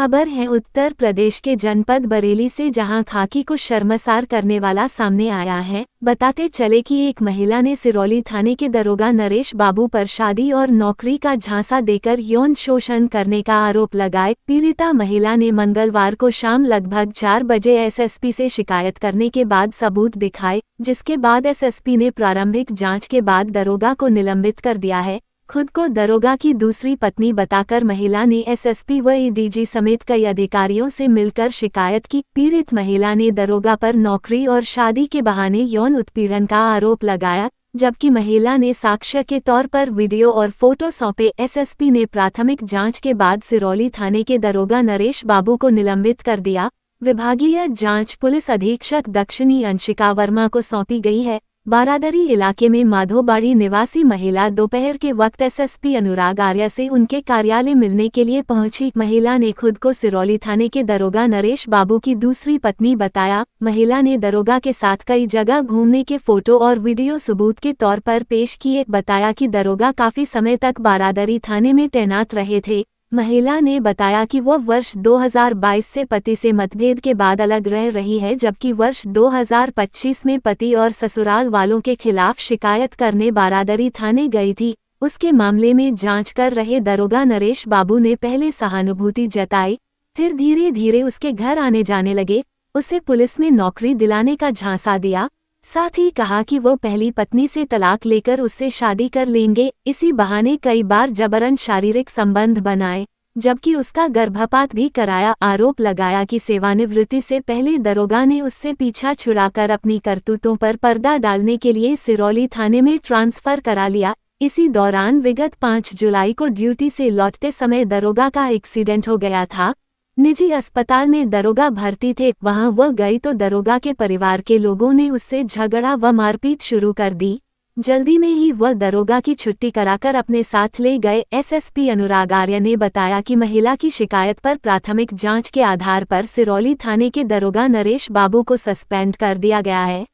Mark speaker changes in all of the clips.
Speaker 1: खबर है उत्तर प्रदेश के जनपद बरेली से, जहां खाकी को शर्मसार करने वाला सामने आया है। बताते चले कि एक महिला ने सिरौली थाने के दरोगा नरेश बाबू पर शादी और नौकरी का झांसा देकर यौन शोषण करने का आरोप लगाए। पीड़िता महिला ने मंगलवार को शाम लगभग 4 बजे एसएसपी से शिकायत करने के बाद सबूत दिखाए, जिसके बाद एसएसपी ने प्रारंभिक जाँच के बाद दरोगा को निलंबित कर दिया है। खुद को दरोगा की दूसरी पत्नी बताकर महिला ने एसएसपी व एडीजी समेत कई अधिकारियों से मिलकर शिकायत की। पीड़ित महिला ने दरोगा पर नौकरी और शादी के बहाने यौन उत्पीड़न का आरोप लगाया, जबकि महिला ने साक्ष्य के तौर पर वीडियो और फोटो सौंपे। एसएसपी ने प्राथमिक जांच के बाद सिरौली थाने के दरोगा नरेश बाबू को निलंबित कर दिया। विभागीय जांच पुलिस अधीक्षक दक्षिणी अंशिका वर्मा को सौंपी गई है। बारादरी इलाके में माधोबाड़ी निवासी महिला दोपहर के वक्त एसएसपी अनुराग आर्य से उनके कार्यालय मिलने के लिए पहुंची। महिला ने खुद को सिरौली थाने के दरोगा नरेश बाबू की दूसरी पत्नी बताया। महिला ने दरोगा के साथ कई जगह घूमने के फोटो और वीडियो सबूत के तौर पर पेश किए। बताया कि दरोगा काफी समय तक बारादरी थाने में तैनात रहे थे। महिला ने बताया कि वह वर्ष 2022 से पति से मतभेद के बाद अलग रह रही है, जबकि वर्ष 2025 में पति और ससुराल वालों के खिलाफ शिकायत करने बारादरी थाने गई थी। उसके मामले में जांच कर रहे दरोगा नरेश बाबू ने पहले सहानुभूति जताई, फिर धीरे धीरे उसके घर आने जाने लगे। उसे पुलिस में नौकरी दिलाने का झांसा दिया। साथ ही कहा कि वो पहली पत्नी से तलाक लेकर उससे शादी कर लेंगे। इसी बहाने कई बार जबरन शारीरिक संबंध बनाए, जबकि उसका गर्भपात भी कराया। आरोप लगाया कि सेवानिवृत्ति से पहले दरोगा ने उससे पीछा छुड़ाकर अपनी करतूतों पर पर्दा डालने के लिए सिरौली थाने में ट्रांसफर करा लिया। इसी दौरान विगत 5 जुलाई को ड्यूटी से लौटते समय दरोगा का एक्सीडेंट हो गया था। निजी अस्पताल में दरोगा भर्ती थे, वहां वह गई तो दरोगा के परिवार के लोगों ने उससे झगड़ा व मारपीट शुरू कर दी। जल्दी में ही वह दरोगा की छुट्टी कराकर अपने साथ ले गए। एसएसपी अनुराग आर्य ने बताया कि महिला की शिकायत पर प्राथमिक जांच के आधार पर सिरौली थाने के दरोगा नरेश बाबू को सस्पेंड कर दिया गया है।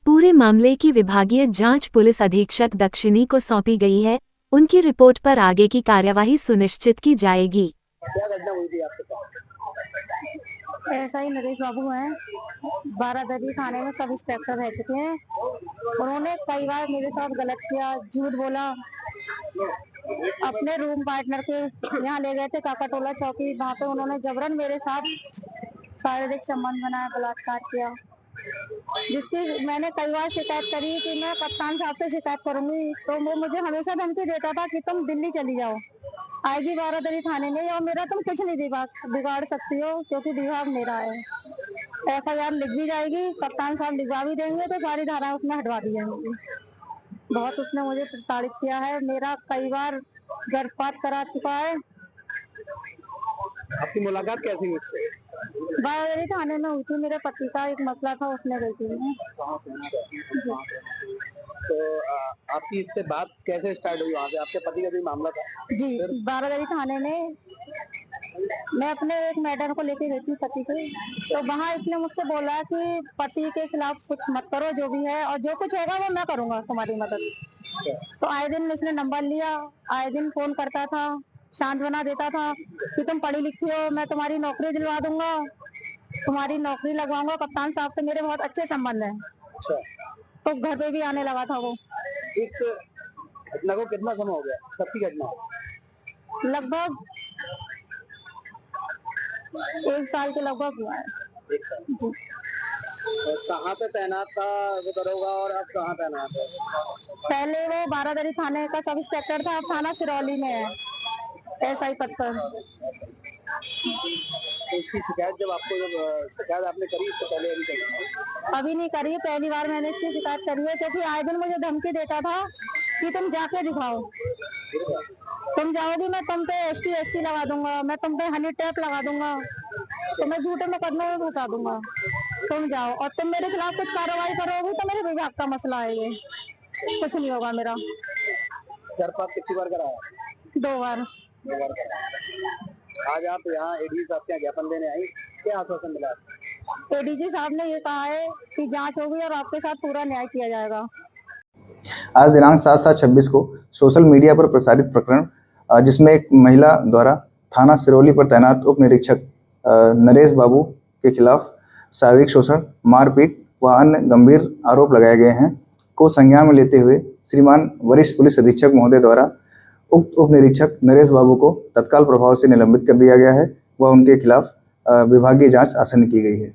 Speaker 1: पूरे मामले की विभागीय जांच पुलिस अधीक्षक दक्षिणी को सौंपी गई है। उनकी रिपोर्ट पर आगे की कार्यवाही सुनिश्चित की जाएगी।
Speaker 2: क्या घटना हुई थी आपके साथ?
Speaker 3: ऐसा ही नरेश बाबू हैं, बारादरी थाने में सब इंस्पेक्टर रह चुके हैं। उन्होंने कई बार मेरे साथ गलत किया, झूठ बोला। अपने रूम पार्टनर के यहाँ ले गए थे काकाटोला चौकी, वहाँ पे उन्होंने जबरन मेरे साथ शारीरिक संबंध बनाया, बलात्कार किया, जिसकी मैंने कई बार शिकायत करी कि मैं कप्तान साहब से शिकायत करूंगी। तो वो मुझे हमेशा धमकी देता था कि तुम दिल्ली चली जाओ, आएगी बारादरी थाने में और मेरा तुम कुछ नहीं बिगाड़ सकती हो, क्योंकि विभाग मेरा है। एफआईआर लिख भी जाएगी, कप्तान साहब लिखवा भी देंगे, तो सारी धाराएं उसमें हटवा दी जाएंगी। बहुत उसने मुझे प्रताड़ित किया है, मेरा कई बार गर्भपात करा चुका है।
Speaker 2: आपकी मुलाकात कैसी हुई उससे?
Speaker 3: बारादरी थाने में हुई थी, मेरे पति का एक मसला था, उसमें गई थी मैं।
Speaker 2: तो आपकी इससे बात कैसे स्टार्ट हुई वहाँ से? आपके पति का भी मामला था?
Speaker 3: जी, बारादरी थाने में मैं अपने एक मैटर को लेके गई थी पति के, तो वहाँ इसने मुझसे बोला कि पति के खिलाफ कुछ मत करो, जो भी है और जो कुछ होगा वो मैं करूँगा तुम्हारी मदद। तो आए दिन इसने नंबर लिया, आए दिन फोन करता था, शांत बना देता था कि तुम पढ़ी लिखी हो, मैं तुम्हारी नौकरी दिलवा दूंगा, तुम्हारी नौकरी लगवाऊंगा। कप्तान साहब से मेरे बहुत अच्छे संबंध हैं। तो घर पे भी आने लगा था वो।
Speaker 2: इस घटना को कितना समय हो गया? कब की घटना?
Speaker 3: लगभग 1 साल के लगभग हुआ है।
Speaker 2: 1 साल
Speaker 3: जी।
Speaker 2: कहाँ पे तैनात था वो दरोगा और अब कहाँ तैनात है?
Speaker 3: पहले वो बारादरी थाने का सब इंस्पेक्टर था, अब थाना सिरौली में है, एसआई पद पर।
Speaker 2: तो इसकी शिकायत जब शिकायत आपने करी, इससे पहले अभी करी?
Speaker 3: अभी नहीं करी, पहली बार मैंने इसकी शिकायत करी है, क्योंकि आए दिन मुझे धमकी देता था कि तुम जाके दिखाओ, तुम जाओगी मैं तुम पे ST SC लगा दूंगा, मैं तुम पे हनी ट्रैप लगा दूंगा, तुम्हें झूठे मुकदमे में फंसा दूंगा, तुम जाओ और तुम मेरे खिलाफ कुछ कार्रवाई करोगी तो मेरे विभाग का मसला है, ये कुछ नहीं होगा मेरा।
Speaker 2: गर्भपात कितनी बार कराया?
Speaker 3: 2 बार।
Speaker 2: 2 बार कराया। आज आप यहाँ एडीजी साहब के ज्ञापन देने आई, क्या आश्वासन मिला?
Speaker 3: एडीजी साहब ने ये कहा है कि जांच होगी और आपके साथ पूरा न्याय किया जाएगा।
Speaker 4: आज दिनांक 7/7/26 को सोशल मीडिया पर प्रसारित प्रकरण, जिसमें एक महिला द्वारा थाना सिरौली पर तैनात उप निरीक्षक नरेश बाबू के खिलाफ शारीरिक शोषण, मारपीट व अन्य गंभीर आरोप लगाए गए हैं को संज्ञान में लेते हुए श्रीमान वरिष्ठ पुलिस अधीक्षक महोदय द्वारा उक्त उप निरीक्षक नरेश बाबू को तत्काल प्रभाव से निलंबित कर दिया गया है व उनके खिलाफ विभागीय जांच आसन्न की गई है।